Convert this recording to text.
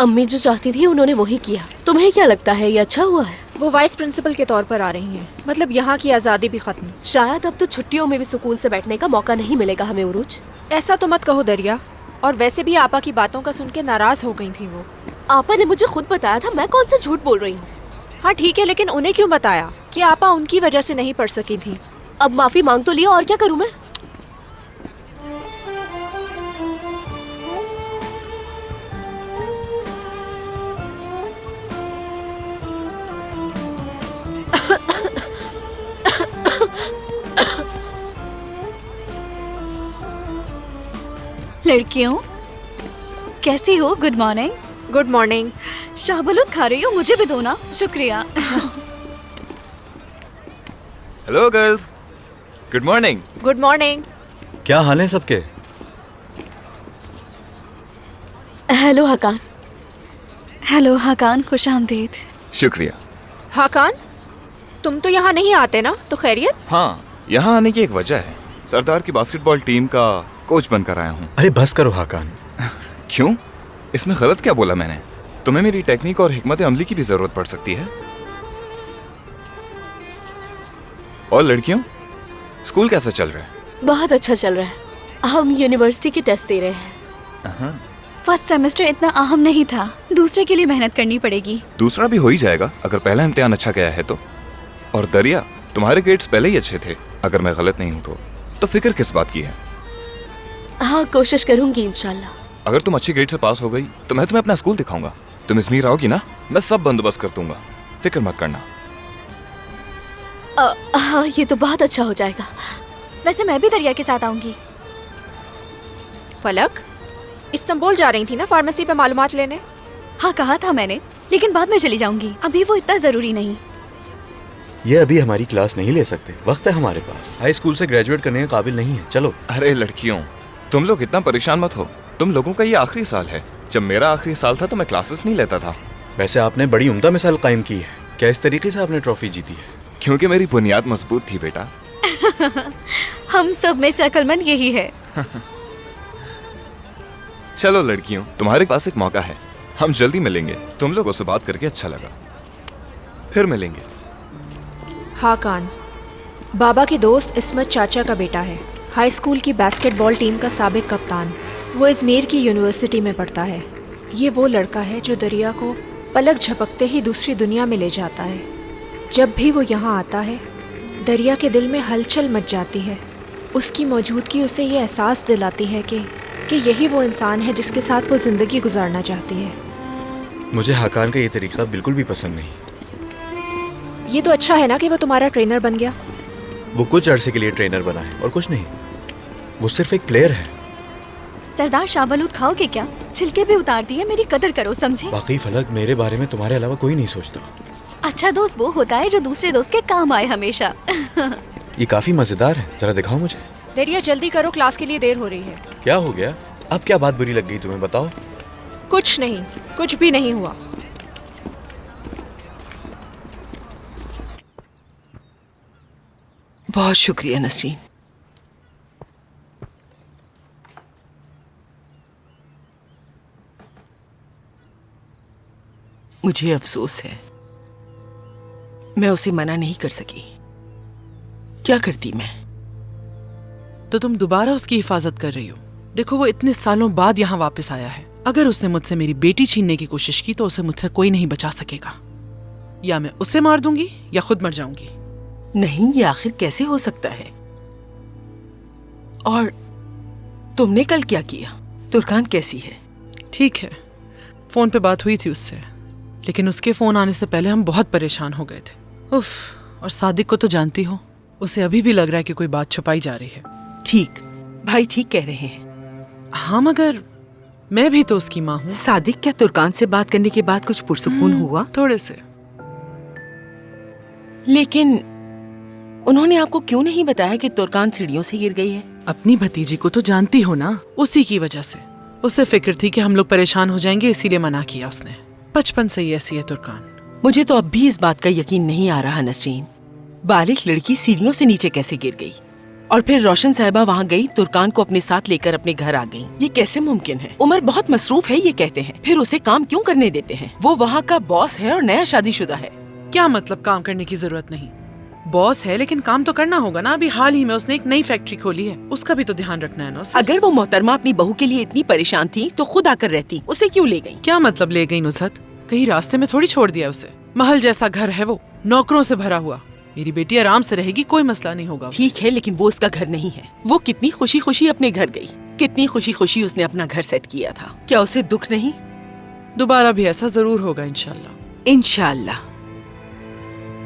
अम्मी जो चाहती थी उन्होंने वही किया। तुम्हें क्या लगता है ये अच्छा हुआ है? वो वाइस प्रिंसिपल के तौर पर आ रही हैं, मतलब यहाँ की आज़ादी भी खत्म। शायद अब तो छुट्टियों में भी सुकून से बैठने का मौका नहीं मिलेगा हमें उरूज। ऐसा तो मत कहो दरिया। और वैसे भी आपा की बातों का सुन के नाराज हो गई थी वो। आपा ने मुझे खुद बताया था, मैं कौन सा झूठ बोल रही हूँ। हाँ ठीक है, लेकिन उन्हें क्यों बताया कि आपा उनकी वजह से नहीं पढ़ सकी थी? अब माफी मांग तो लिया, और क्या करूँ मैं? लड़कियों कैसी हो? Good morning. Good morning. शाहबलूत खा रही हो? मुझे भी दो ना। शुक्रिया। Hello girls, good morning. Good morning. क्या हाल है सबके? हेलो हकान। हेलो हाकान, खुश आमदीद। शुक्रिया। हाकान, तुम तो यहाँ नहीं आते ना, तो खैरियत? हाँ, यहाँ आने की एक वजह है। सरदार की बास्केटबॉल टीम का कोच बनकर आया हूँ। अरे बस करो हाकान। क्यों? इसमें गलत क्या बोला मैंने? तुम्हें मेरी टेक्निक और हिकमत अमली की भी जरूरत पड़ सकती है। और लड़कियों, स्कूल कैसा चल रहा है? बहुत अच्छा चल रहा है। हम यूनिवर्सिटी के टेस्ट दे रहे हैं। फर्स्ट सेमेस्टर इतना अहम नहीं था, दूसरे के लिए मेहनत करनी पड़ेगी। दूसरा भी हो ही जाएगा अगर पहला इम्तिहान अच्छा गया है तो। और दरिया, तुम्हारे ग्रेड्स पहले ही अच्छे थे, अगर मैं गलत नहीं हूँ तो फिक्र किस बात की है? हाँ, कोशिश करूंगी इंशाल्लाह। अगर तुम अच्छे ग्रेड से पास हो गई तो मैं तुम्हें अपना स्कूल दिखाऊंगा। तुम इजमीर आओगी ना, मैं सब बंदोबस्त कर दूंगा, फिक्र मत करना। हाँ, ये तो बहुत अच्छा हो जाएगा। वैसे मैं भी दरिया के साथ आऊंगी। फलक, इस्तांबुल जा रही थी ना फार्मेसी पे मालूमात लेने? हाँ कहा था मैंने, लेकिन बाद में चली जाऊंगी, अभी वो इतना जरूरी नहीं। ये अभी हमारी क्लास नहीं ले सकते, वक्त है हमारे पास। हाई स्कूल से ग्रेजुएट करने के काबिल नहीं है। चलो। अरे लड़कियों, तुम लोग इतना परेशान मत हो। तुम लोगों का ये आखिरी साल है। जब मेरा आखिरी साल था तो मैं क्लासेस नहीं लेता था। वैसे आपने बड़ी उम्दा मिसाल कायम की है। क्या इस तरीके से आपने ट्रॉफी जीती है? क्योंकि मेरी बुनियाद मजबूत थी बेटा। हम सब में से अक्लमंद यही है। चलो लड़कियों, तुम्हारे पास एक मौका है। हम जल्दी मिलेंगे। तुम लोगों से बात करके अच्छा लगा, फिर मिलेंगे। हाकान, बाबा के दोस्त इस्मत चाचा का बेटा है, हाई स्कूल की बास्केटबॉल टीम का साबिक कप्तान। वो इजमीर की यूनिवर्सिटी में पढ़ता है। ये वो लड़का है जो दरिया को पलक झपकते ही दूसरी दुनिया में ले जाता है। जब भी वो यहाँ आता है, दरिया के दिल में हलचल मच जाती है। उसकी मौजूदगी उसे ये एहसास दिलाती है कि यही वो इंसान है जिसके साथ वो ज़िंदगी गुजारना चाहती है। मुझे हाकान का ये तरीका बिल्कुल भी पसंद नहीं। ये तो अच्छा है ना कि वो तुम्हारा ट्रेनर बन गया। वो कुछ अरसे के लिए ट्रेनर बना है और कुछ नहीं। वो सिर्फ एक प्लेयर है। सरदार शाहबलूत खाओगे क्या? छिलके भी उतार दिए, मेरी कदर करो, समझे? बाकी फलक, मेरे बारे में तुम्हारे अलावा कोई नहीं सोचता। अच्छा दोस्त वो होता है जो दूसरे दोस्त के काम आए हमेशा। ये काफी मजेदार है, जरा दिखाओ मुझे। दरिया जल्दी करो, क्लास के लिए देर हो रही है। क्या हो गया? अब क्या बात बुरी लग गई तुम्हें, बताओ। कुछ नहीं, कुछ भी नहीं हुआ। बहुत शुक्रिया नसरीन। मुझे अफसोस है, मैं उसे मना नहीं कर सकी। क्या करती मैं? तो तुम दोबारा उसकी हिफाजत कर रही हो। देखो, वो इतने सालों बाद यहाँ वापस आया है। अगर उसने मुझसे मेरी बेटी छीनने की कोशिश की तो उसे मुझसे कोई नहीं बचा सकेगा। या मैं उसे मार दूंगी या खुद मर जाऊंगी। नहीं, ये आखिर कैसे हो सकता है? और तुमने कल क्या किया? तुर्कान कैसी है? ठीक है, फोन पे बात हुई थी उससे, लेकिन उसके फोन आने से पहले हम बहुत परेशान हो गए थे। उफ, और सादिक को तो जानती हो, उसे अभी भी लग रहा है कि कोई बात छुपाई जा रही है। ठीक, भाई ठीक कह रहे हैं। हाँ, मगर मैं भी तो उसकी माँ हूँ। सादिक, क्या तुर्कान से बात करने के बाद कुछ पुरसुकून हुआ? थोड़े से। लेकिन उन्होंने आपको क्यों नहीं बताया कि तुर्कान सीढ़ियों से गिर गई है? अपनी भतीजी को तो जानती हो ना, उसी की वजह से। उसे फिक्र थी कि हम लोग परेशान हो जाएंगे, इसीलिए मना किया उसने। बचपन से ही ऐसी है तुर्कान। मुझे तो अब भी इस बात का यकीन नहीं आ रहा नसरीन, बालिग लड़की सीढ़ियों से नीचे कैसे गिर गई? और फिर रोशन साहिबा वहाँ गई, तुर्कान को अपने साथ लेकर अपने घर आ गई। ये कैसे मुमकिन है? उमर बहुत मसरूफ है ये कहते हैं, फिर उसे काम क्यों करने देते हैं? वो वहाँ का बॉस है और नया शादीशुदा है। क्या मतलब काम करने की जरूरत नहीं? बॉस है लेकिन काम तो करना होगा ना। अभी हाल ही में उसने एक नई फैक्ट्री खोली है, उसका भी तो ध्यान रखना है ना उसे। अगर वो मोहतरमा अपनी बहू के लिए इतनी परेशान थी तो खुद आकर रहती, उसे क्यों ले गई? क्या मतलब ले गई नुसरत? कहीं रास्ते में थोड़ी छोड़ दिया उसे। महल जैसा घर है वो, नौकरों से भरा हुआ। मेरी बेटी आराम से रहेगी, कोई मसला नहीं होगा। ठीक है, लेकिन वो उसका घर नहीं है। वो कितनी खुशी खुशी अपने घर गई, कितनी खुशी खुशी उसने अपना घर सेट किया था। क्या उसे दुख नहीं? दोबारा भी ऐसा जरूर होगा इंशाल्लाह। इंशाल्लाह।